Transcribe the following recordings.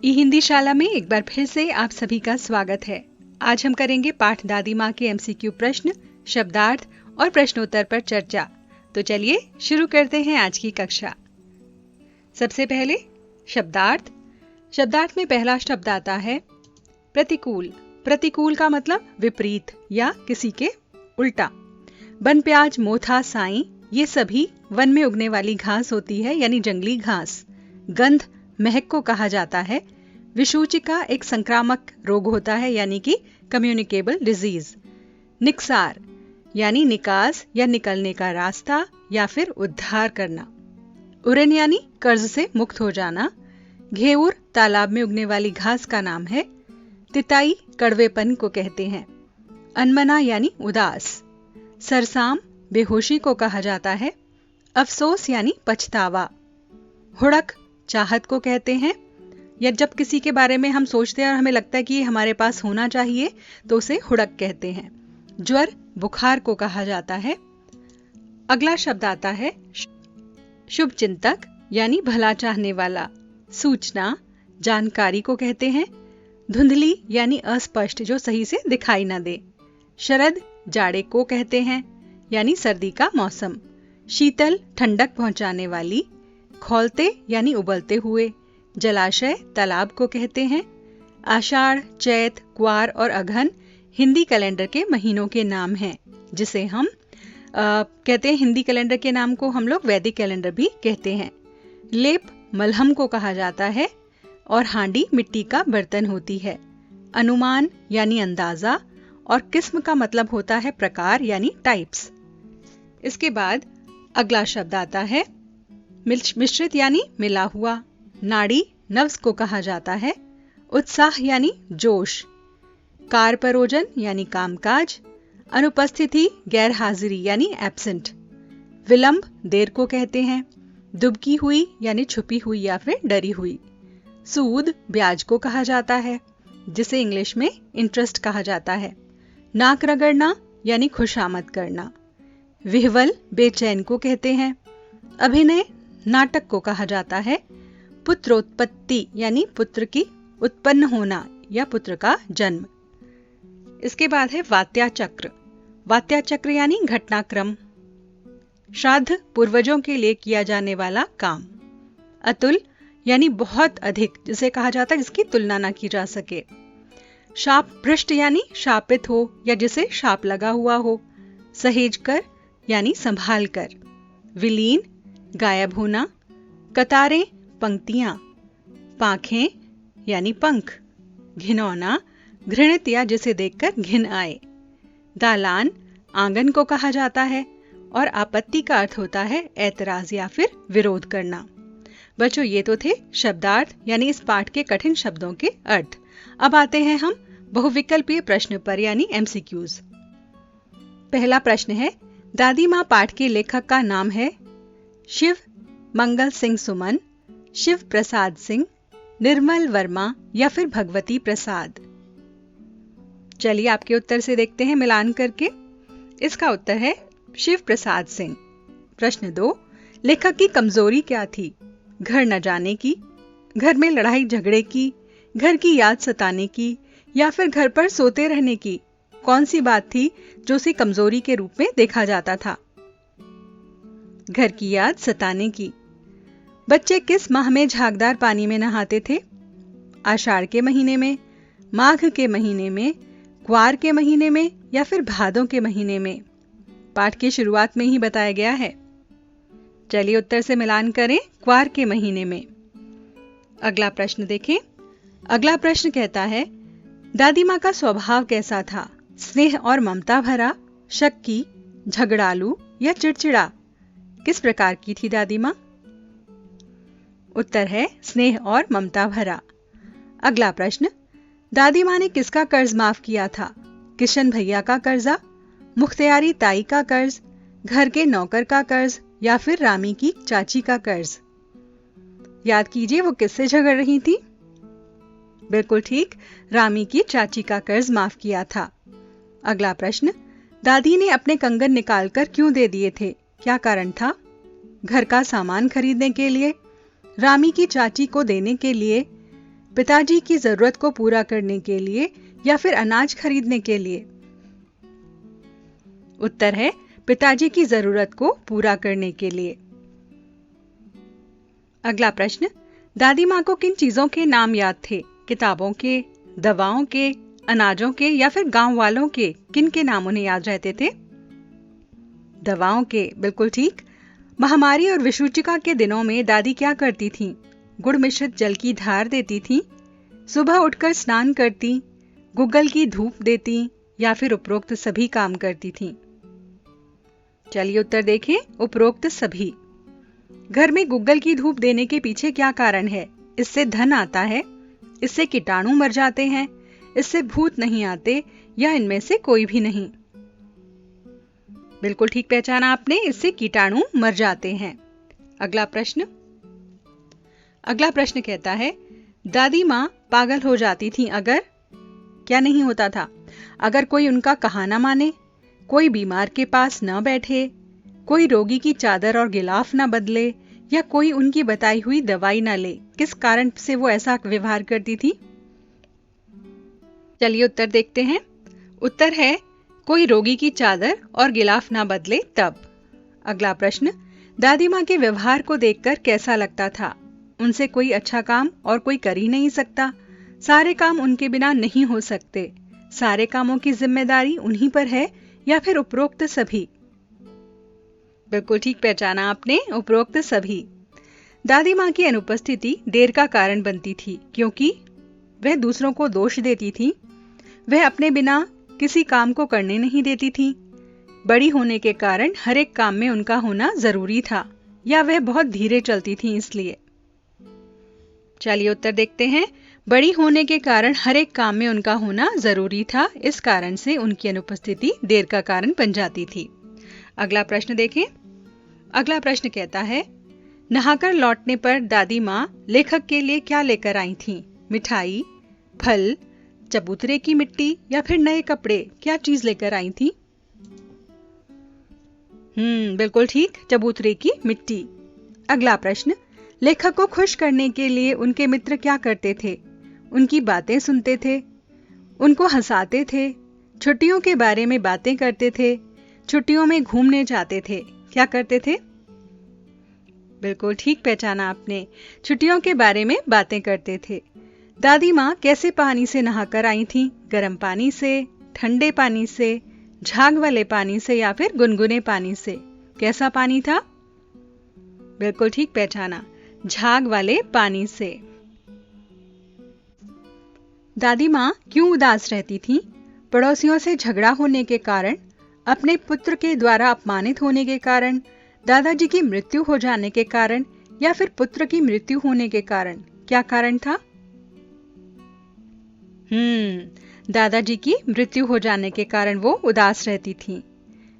ई हिंदी शाला में एक बार फिर से आप सभी का स्वागत है। आज हम करेंगे पाठ दादी माँ के एमसीक्यू प्रश्न, शब्दार्थ और प्रश्नोत्तर पर चर्चा। तो चलिए शुरू करते हैं आज की कक्षा। सबसे पहले शब्दार्थ। शब्दार्थ में पहला शब्द आता है प्रतिकूल। प्रतिकूल का मतलब विपरीत या किसी के उल्टा। बन, प्याज, मोथा, साई ये सभी वन में उगने वाली घास होती है, यानी जंगली घास। गंध, महक को कहा जाता है। विसूचिका एक संक्रामक रोग होता है, यानी कि कम्युनिकेबल डिजीज। निकसार यानी निकास या निकलने का रास्ता या फिर उद्धार करना। उरन यानी कर्ज से मुक्त हो जाना। घेऊर तालाब में उगने वाली घास का नाम है। तिताई कड़वेपन को कहते हैं। अनमना यानी उदास। सरसाम बेहोशी को कहा जाता है। अफसोस यानी पछतावा। हुड़क चाहत को कहते हैं, या जब किसी के बारे में हम सोचते हैं और हमें लगता है कि ये हमारे पास होना चाहिए तो उसे हुड़क कहते हैं। ज्वर बुखार को कहा जाता है। अगला शब्द आता है शुभ चिंतक यानी भला चाहने वाला। सूचना जानकारी को कहते हैं। धुंधली यानी अस्पष्ट, जो सही से दिखाई न दे। शरद जाड़े को कहते हैं, यानी सर्दी का मौसम। शीतल ठंडक पहुंचाने वाली। खौलते यानी उबलते हुए। जलाशय तालाब को कहते हैं। आषाढ़, चैत, ग्वार और अघन हिंदी कैलेंडर के महीनों के नाम हैं, जिसे हम कहते हैं, हिंदी कैलेंडर के नाम को हम लोग वैदिक कैलेंडर भी कहते हैं। लेप मलहम को कहा जाता है और हांडी मिट्टी का बर्तन होती है। अनुमान यानी अंदाजा और किस्म का मतलब होता है प्रकार यानी टाइप्स। इसके बाद अगला शब्द आता है मिश्रित यानी मिला हुआ। नाड़ी नव्स को कहा जाता है। उत्साह यानी जोश। कारपरोजन यानी कामकाज। अनुपस्थिति गैर हाजिरी यानी एब्सेंट। विलंब देर को कहते हैं। दुबकी हुई यानी छुपी हुई या फिर डरी हुई। सूद ब्याज को कहा जाता है, जिसे इंग्लिश में इंटरेस्ट कहा जाता है। नाक रगड़ना यानी खुशामद करना। विह्वल बेचैन को कहते हैं। अभिनय नाटक को कहा जाता है। पुत्रोत्पत्ति यानी पुत्र की उत्पन्न होना या पुत्र का जन्म। इसके बाद है वात्याचक्र। वात्याचक्र यानी घटनाक्रम। श्राद्ध पूर्वजों के लिए किया जाने वाला काम। अतुल यानी बहुत अधिक, जिसे कहा जाता है जिसकी तुलना ना की जा सके। शाप पृष्ठ यानी शापित हो या जिसे शाप लगा हुआ हो। सहेज कर यानी संभाल कर। विलीन गायब होना। कतारें पंक्तियां। पाखें यानी पंख। घिनौना घृणित या जिसे देखकर घिन आए। दालान आंगन को कहा जाता है और आपत्ति का अर्थ होता है ऐतराज या फिर विरोध करना। बच्चों, ये तो थे शब्दार्थ यानी इस पाठ के कठिन शब्दों के अर्थ। अब आते हैं हम बहुविकल्पीय प्रश्न पर यानी एमसीक्यूज। पहला प्रश्न है, दादी माँ पाठ के लेखक का नाम है शिव मंगल सिंह सुमन, शिव प्रसाद सिंह, निर्मल वर्मा या फिर भगवती प्रसाद। चलिए आपके उत्तर से देखते हैं मिलान करके। इसका उत्तर है शिव प्रसाद सिंह। प्रश्न 2, लेखक की कमजोरी क्या थी? घर न जाने की, घर में लड़ाई झगड़े की, घर की याद सताने की या फिर घर पर सोते रहने की? कौन सी बात थी जो उसे कमजोरी के रूप में देखा जाता था? घर की याद सताने की। बच्चे किस माह में झागदार पानी में नहाते थे? आषाढ़ के महीने में, माघ के महीने में, ग्वार के महीने में या फिर भादों के महीने में? पाठ की शुरुआत में ही बताया गया है। चलिए उत्तर से मिलान करें। ग्वार के महीने में। अगला प्रश्न देखें। अगला प्रश्न कहता है, दादी माँ का स्वभाव कैसा था? स्नेह और ममता भरा, शक्की, झगड़ालू या चिड़चिड़ा? किस प्रकार की थी दादी माँ? उत्तर है स्नेह और ममता भरा। अगला प्रश्न, दादी माँ ने किसका कर्ज माफ किया था? किशन भैया का कर्जा, मुख्तियारी ताई का कर्ज, घर के नौकर का कर्ज या फिर रामी की चाची का कर्ज? याद कीजिए वो किससे झगड़ रही थी? बिल्कुल ठीक, रामी की चाची का कर्ज माफ किया था। अगला प्रश्न, दादी ने अपने कंगन निकालकर क्यों दे दिए थे? क्या कारण था? घर का सामान खरीदने के लिए, रामी की चाची को देने के लिए, पिताजी की जरूरत को पूरा करने के लिए या फिर अनाज खरीदने के लिए? उत्तर है पिताजी की जरूरत को पूरा करने के लिए। अगला प्रश्न, दादी माँ को किन चीजों के नाम याद थे? किताबों के, दवाओं के, अनाजों के या फिर गांव वालों के? किन के नाम उन्हें याद रहते थे? दवाओं के, बिल्कुल ठीक। महामारी और विषुचिका के दिनों में दादी क्या करती थीं? गुड़ मिश्रित जल की धार देती थीं, सुबह उठकर स्नान करती, गुग्गल की धूप देती या फिर उपरोक्त सभी काम करती थीं? चलिए उत्तर देखें, उपरोक्त सभी। घर में गुग्गल की धूप देने के पीछे क्या कारण है? इससे धन आता है, इससे कीटाणु मर जाते हैं, इससे भूत नहीं आते या इनमें से कोई भी नहीं? बिल्कुल ठीक पहचाना आपने, इससे कीटाणु मर जाते हैं। अगला प्रश्न कहता है, दादी माँ पागल हो जाती थी अगर क्या नहीं होता था? अगर कोई उनका कहा न माने, कोई बीमार के पास न बैठे, कोई रोगी की चादर और गिलाफ न बदले या कोई उनकी बताई हुई दवाई न ले। किस कारण से वो ऐसा व्यवहार करती थी? चलिए उत्तर देखते हैं। उत्तर है कोई रोगी की चादर और गिलाफ ना बदले तब। अगला प्रश्न, दादी माँ के व्यवहार को देखकर कैसा लगता था? उनसे कोई अच्छा काम और कोई कर ही नहीं सकता, सारे काम उनके बिना नहीं हो सकते, सारे कामों की जिम्मेदारी उन्हीं पर है या फिर उपरोक्त सभी? बिल्कुल ठीक पहचाना आपने, उपरोक्त सभी। दादी माँ की अनुपस्थिति देर का कारण बनती थी क्योंकि वह दूसरों को दोष देती थी, वह अपने बिना किसी काम को करने नहीं देती थी, बड़ी होने के कारण हर एक काम में उनका होना जरूरी था, या वह बहुत धीरे चलती थी इसलिए? चलिए उत्तर देखते हैं। बड़ी होने के कारण हर एक काम में उनका होना जरूरी था, इस कारण से उनकी अनुपस्थिति देर का कारण बन जाती थी। अगला प्रश्न देखें। अगला प्रश्न कहता है, नहाकर लौटने पर दादी माँ लेखक के लिए क्या लेकर आई थीं? मिठाई, फल, चबूतरे की मिट्टी या फिर नए कपड़े? क्या चीज लेकर आई थी? बिल्कुल ठीक, चबूतरे की मिट्टी। अगला प्रश्न, लेखक को खुश करने के लिए उनके मित्र क्या करते थे? उनकी बातें सुनते थे, उनको हंसाते थे, छुट्टियों के बारे में बातें करते थे, छुट्टियों में घूमने जाते थे। क्या करते थे? बिल्कुल ठीक पहचाना आपने, छुट्टियों के बारे में बातें करते थे। दादी माँ कैसे पानी से नहाकर आई थी? गर्म पानी से, ठंडे पानी से, झाग वाले पानी से या फिर गुनगुने पानी से? कैसा पानी था? बिल्कुल ठीक पहचाना, झाग वाले पानी से। दादी माँ क्यों उदास रहती थी? पड़ोसियों से झगड़ा होने के कारण, अपने पुत्र के द्वारा अपमानित होने के कारण, दादाजी की मृत्यु हो जाने के कारण या फिर पुत्र की मृत्यु होने के कारण? क्या कारण था? दादाजी की मृत्यु हो जाने के कारण वो उदास रहती थीं।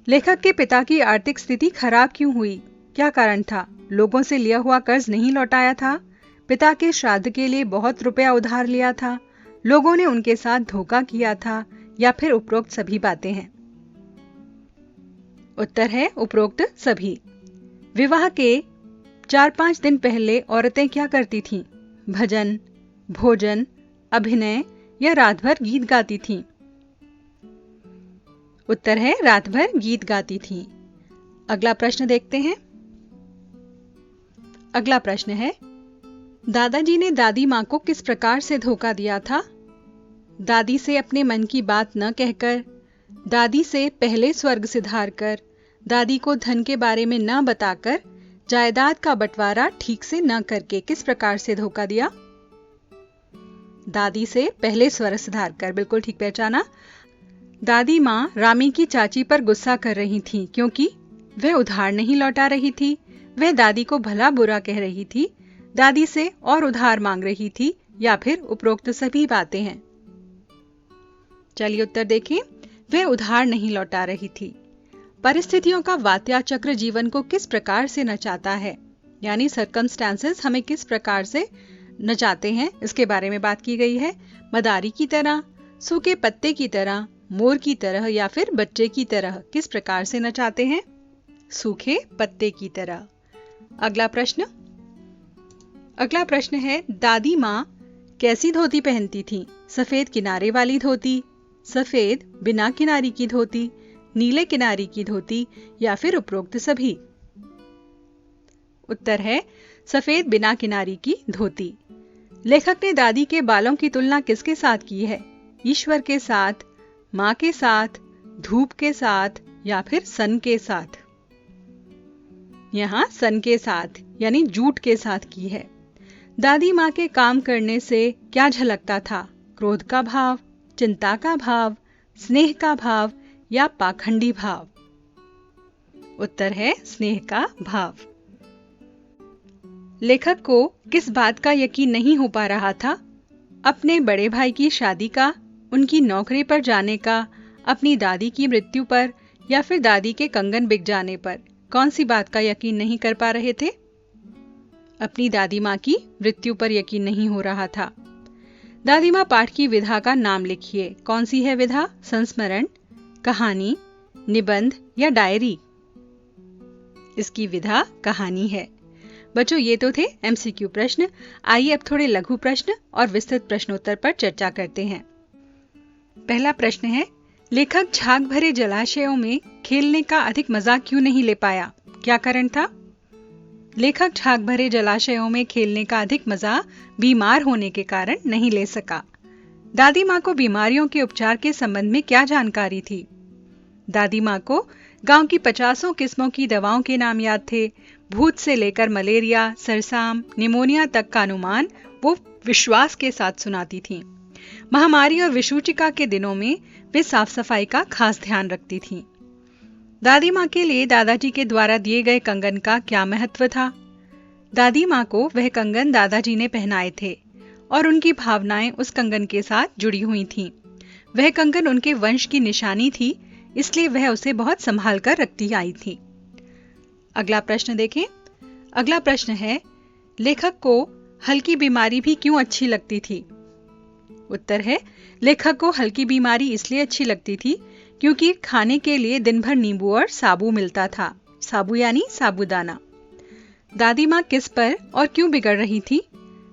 लेखक के पिता की आर्थिक स्थिति खराब क्यों हुई? क्या कारण था? लोगों से लिया हुआ कर्ज नहीं लौटाया था, पिता के श्राद्ध के लिए बहुत रुपया उधार लिया था, लोगों ने उनके साथ धोखा किया था या फिर उपरोक्त सभी बातें हैं? उत्तर है उपरोक्त सभी। विवाह के 4-5 दिन पहले औरतें क्या करती थीं? भजन, भोजन, अभिनय या रात भर गीत गाती थीं? उत्तर है रात भर गीत गाती थीं। अगला प्रश्न देखते हैं। अगला प्रश्न है, दादाजी ने दादी माँ को किस प्रकार से धोखा दिया था? दादी से अपने मन की बात न कहकर, दादी से पहले स्वर्ग सिधार कर, दादी को धन के बारे में न बताकर, जायदाद का बंटवारा ठीक से न करके किस प्रकार से धोखा दिया? दादी से पहले स्वर्ग सिधार कर, बिल्कुल ठीक पहचाना। दादी माँ रामी की चाची पर गुस्सा कर रही थी क्योंकि वह उधार नहीं लौटा रही थी, वह दादी को भला बुरा कह रही थी, दादी से और उधार मांग रही थी या फिर उपरोक्त सभी बातें हैं? चलिए उत्तर देखें। वह उधार नहीं लौटा रही थी। परिस्थितियों का वात्या चक्र जीवन को किस प्रकार से नचाता है, यानी सर्कमस्टेंसेस हमें किस प्रकार से नचाते हैं, इसके बारे में बात की गई है। मदारी की तरह, सूखे पत्ते की तरह, मोर की तरह या फिर बच्चे की तरह? किस प्रकार से नचाते हैं? सूखे पत्ते की तरह। अगला प्रश्न है, दादी माँ कैसी धोती पहनती थीं? सफेद किनारे वाली धोती, सफेद बिना किनारी की धोती, नीले किनारी की धोती या फिर उपरोक्त सभी? उत्तर है सफेद बिना किनारी की धोती। लेखक ने दादी के बालों की तुलना किसके साथ की है? ईश्वर के साथ, मां के साथ, धूप के साथ या फिर सन के साथ? यहाँ सन के साथ यानी जूट के साथ की है। दादी माँ के काम करने से क्या झलकता था? क्रोध का भाव, चिंता का भाव, स्नेह का भाव या पाखंडी भाव? उत्तर है स्नेह का भाव। लेखक को किस बात का यकीन नहीं हो पा रहा था? अपने बड़े भाई की शादी का, उनकी नौकरी पर जाने का, अपनी दादी की मृत्यु पर या फिर दादी के कंगन बिक जाने पर? कौन सी बात का यकीन नहीं कर पा रहे थे? अपनी दादी माँ की मृत्यु पर यकीन नहीं हो रहा था। दादी माँ पाठ की विधा का नाम लिखिए। कौन सी है विधा? संस्मरण, कहानी, निबंध या डायरी? इसकी विधा कहानी है। बच्चों, ये तो थे एमसीक्यू प्रश्न। आइए अब थोड़े लघु प्रश्न और विस्तृत प्रश्नोत्तर पर चर्चा करते हैं। पहला प्रश्न है, लेखक झाग भरे जलाशयों में खेलने का अधिक मजा क्यों नहीं ले पाया? क्या कारण था? लेखक झाग भरे जलाशयों में खेलने का अधिक मजा बीमार होने के कारण नहीं ले सका। दादी माँ को बीमारियों के उपचार के संबंध में क्या जानकारी थी? दादी माँ को गांव की 50 किस्मों की दवाओं के नाम याद थे। भूत से लेकर मलेरिया, सरसाम, निमोनिया तक का अनुमान वो विश्वास के साथ सुनाती थीं। महामारी और विषूचिका के दिनों में वे साफ सफाई का खास ध्यान रखती थीं। दादी माँ के लिए दादाजी के द्वारा दिए गए कंगन का क्या महत्व था? दादी माँ को वह कंगन दादाजी ने पहनाए थे और उनकी भावनाएं उस कंगन के साथ जुड़ी हुई थीं। वह कंगन उनके वंश की निशानी थी, इसलिए वह उसे बहुत संभाल कर रखती आई थी। अगला प्रश्न देखें। अगला प्रश्न है, लेखक को हल्की बीमारी भी क्यों अच्छी लगती थी? उत्तर है, लेखक को हल्की बीमारी इसलिए अच्छी लगती थी क्योंकि खाने के लिए दिन भर नींबू और साबू मिलता था। साबू यानी साबूदाना। दादी माँ किस पर और क्यों बिगड़ रही थी?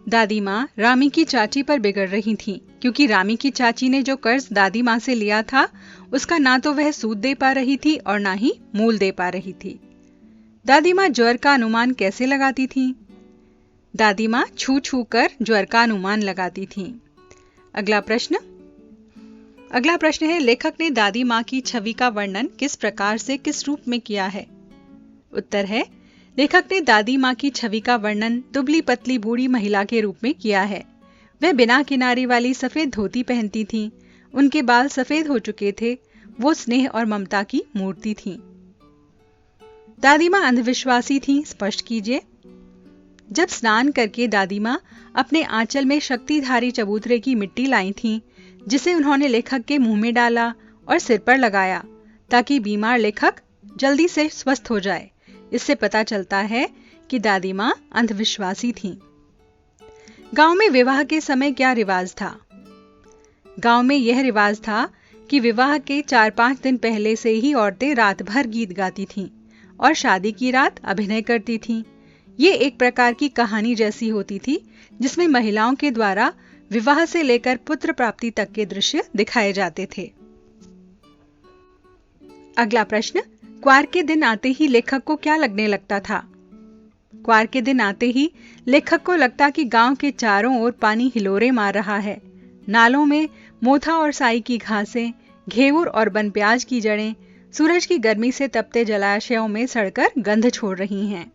दादी माँ रामी की चाची पर बिगड़ रही थी क्योंकि रामी की चाची ने जो कर्ज दादी माँ से लिया था उसका ना तो वह सूद दे पा रही थी और ना ही मूल दे पा रही थी। दादी माँ ज्वर का अनुमान कैसे लगाती थी? दादी माँ छू छू कर ज्वर का अनुमान लगाती थी। अगला प्रश्न है, लेखक ने दादी माँ की छवि का वर्णन किस प्रकार से किस रूप में किया है? उत्तर है, लेखक ने दादी माँ की छवि का वर्णन दुबली पतली बूढ़ी महिला के रूप में किया है। वह बिना किनारी वाली सफेद धोती पहनती थीं। उनके बाल सफेद हो चुके थे। वो स्नेह और ममता की मूर्ति थीं। दादी माँ अंधविश्वासी थीं, स्पष्ट कीजिए। जब स्नान करके दादी माँ अपने आंचल में शक्तिधारी चबूतरे की मिट्टी लाई थीं, जिसे उन्होंने लेखक के मुंह में डाला और सिर पर लगाया ताकि बीमार लेखक जल्दी से स्वस्थ हो जाए। इससे पता चलता है कि दादी माँ अंधविश्वासी थीं। गांव में विवाह के समय क्या रिवाज था? गांव में यह रिवाज था कि विवाह के 4-5 दिन पहले से ही औरतें रात भर गीत गाती थीं और शादी की रात अभिनय करती थीं। ये एक प्रकार की कहानी जैसी होती थी जिसमें महिलाओं के द्वारा विवाह से लेकर पुत्र प्राप्ति तक के दृश्य दिखाए जाते थे। अगला प्रश्न, क्वार के दिन आते ही लेखक को क्या लगने लगता था? क्वार के दिन आते ही लेखक को लगता कि गांव के चारों ओर पानी हिलोरे मार रहा है। नालों में मोथा और साई की घासें, घेवर और बनप्याज की जड़ें सूरज की गर्मी से तपते जलाशयों में सड़कर गंध छोड़ रही हैं।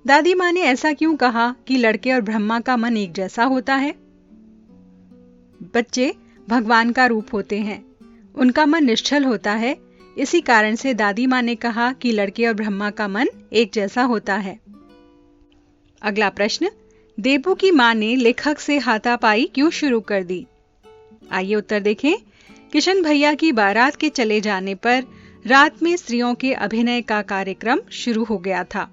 दादी माँ ने ऐसा क्यों कहा कि लड़के और ब्रह्मा का मन एक जैसा होता है? बच्चे भगवान का रूप होते हैं, उनका मन निश्चल होता है। इसी कारण से दादी माँ ने कहा कि लड़के और ब्रह्मा का मन एक जैसा होता है। अगला प्रश्न, देबू की माँ ने लेखक से हाथापाई क्यों शुरू कर दी? आइए उत्तर देखें। किशन भैया की बारात के चले जाने पर रात में स्त्रियों के अभिनय का कार्यक्रम शुरू हो गया था।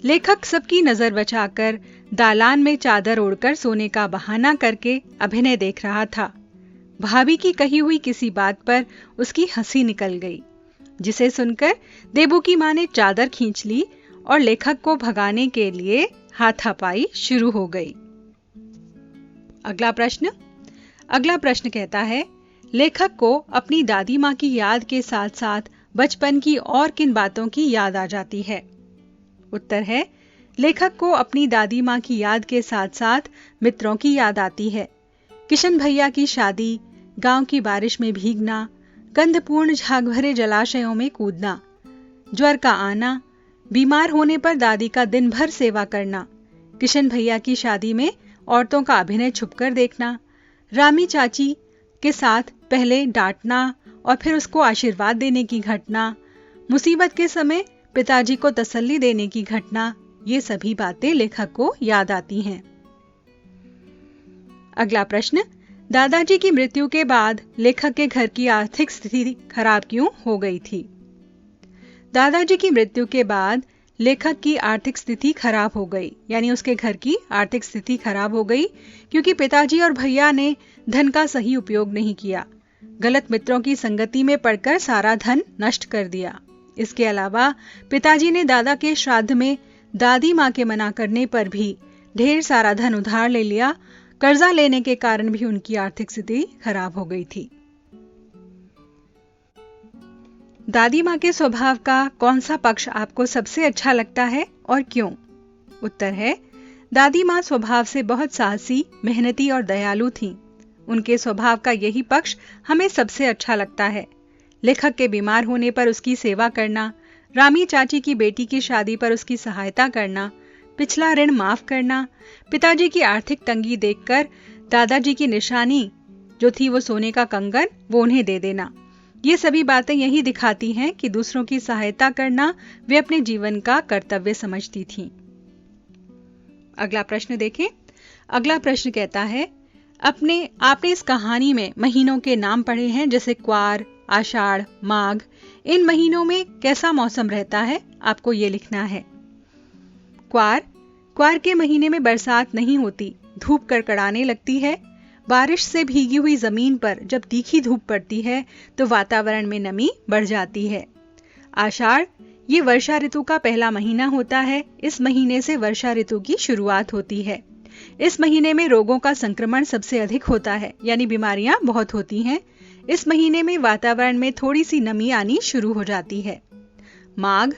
लेखक सबकी नजर बचाकर दालान में चादर ओढ़कर सोने का बहाना करके अभिनय देख रहा था। भाभी की कही हुई किसी बात पर उसकी हंसी निकल गई, जिसे सुनकर देबू की मां ने चादर खींच ली और लेखक को भगाने के लिए हाथापाई शुरू हो गई। अगला प्रश्न कहता है, लेखक को अपनी दादी माँ की याद के साथ साथ बचपन की और किन बातों की याद आ जाती है? उत्तर है, लेखक को अपनी दादी माँ की याद के साथ साथ मित्रों की याद आती है। किशन भैया की शादी, गांव की बारिश में भीगना, गंधपूर्ण झाग भरे जलाशयों में कूदना, ज्वर का आना, बीमार होने पर दादी का दिन भर सेवा करना, किशन भैया की शादी में औरतों का अभिनय छुपकर देखना, रामी चाची के साथ पहले डांटना और फिर उसको आशीर्वाद देने की घटना, मुसीबत के समय पिताजी को तसल्ली देने की घटना, ये सभी बातें लेखक को याद आती हैं। अगला प्रश्न, दादाजी की मृत्यु के बाद लेखक के घर की आर्थिक स्थिति खराब क्यों हो गई थी? दादाजी की मृत्यु के बाद लेखक की आर्थिक स्थिति खराब हो गई, यानी उसके घर की आर्थिक स्थिति खराब हो गई क्योंकि पिताजी और भैया ने धन का सही उपयोग नहीं किया। गलत मित्रों की संगति में पड़कर सारा धन नष्ट कर दिया। इसके अलावा पिताजी ने दादा के श्राद्ध में दादी माँ के मना करने पर भी ढेर सारा धन उधार ले लिया। कर्जा लेने के कारण भी उनकी आर्थिक स्थिति खराब हो गई थी। दादी माँ के स्वभाव का कौन सा पक्ष आपको सबसे अच्छा लगता है और क्यों? उत्तर है, दादी माँ स्वभाव से बहुत साहसी, मेहनती और दयालु थीं। उनके स्वभाव का यही पक्ष हमें सबसे अच्छा लगता है। लेखक के बीमार होने पर उसकी सेवा करना, रामी चाची की बेटी की शादी पर उसकी सहायता करना, पिछला ऋण माफ करना, पिताजी की आर्थिक तंगी देखकर दादाजी की निशानी जो थी वो सोने का कंगन, वो उन्हें दे देना, ये सभी बातें यही दिखाती हैं कि दूसरों की सहायता करना वे अपने जीवन का कर्तव्य समझती थीं। अगला प्रश्न देखें। अगला प्रश्न कहता है, आपने इस कहानी में महीनों के नाम पढ़े हैं, जैसे क्वार, आषाढ़, माघ। इन महीनों में कैसा मौसम रहता है, आपको ये लिखना है। क्वार के महीने में बरसात नहीं होती, धूप कड़कड़ाने लगती है। बारिश से भीगी हुई जमीन पर जब तीखी धूप पड़ती है तो वातावरण में नमी बढ़ जाती है। आषाढ़ ये वर्षा ऋतु का पहला महीना होता है। इस महीने से वर्षा ऋतु की शुरुआत होती है। इस महीने में रोगों का संक्रमण सबसे अधिक होता है, यानी बीमारियां बहुत होती हैं। इस महीने में वातावरण में थोड़ी सी नमी आनी शुरू हो जाती है। माघ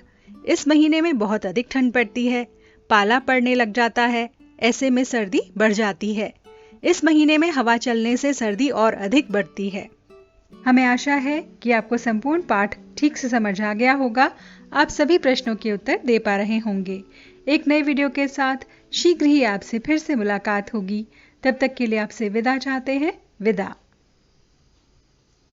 इस महीने में बहुत अधिक ठंड पड़ती है, पाला पड़ने लग जाता है। ऐसे में सर्दी बढ़ जाती है। इस महीने में हवा चलने से सर्दी और अधिक बढ़ती है। हमें आशा है कि आपको संपूर्ण पाठ ठीक से समझ आ गया होगा। आप सभी प्रश्नों के उत्तर दे पा रहे होंगे। एक नए वीडियो के साथ शीघ्र ही आपसे फिर से मुलाकात होगी। तब तक के लिए आपसे विदा चाहते हैं। विदा।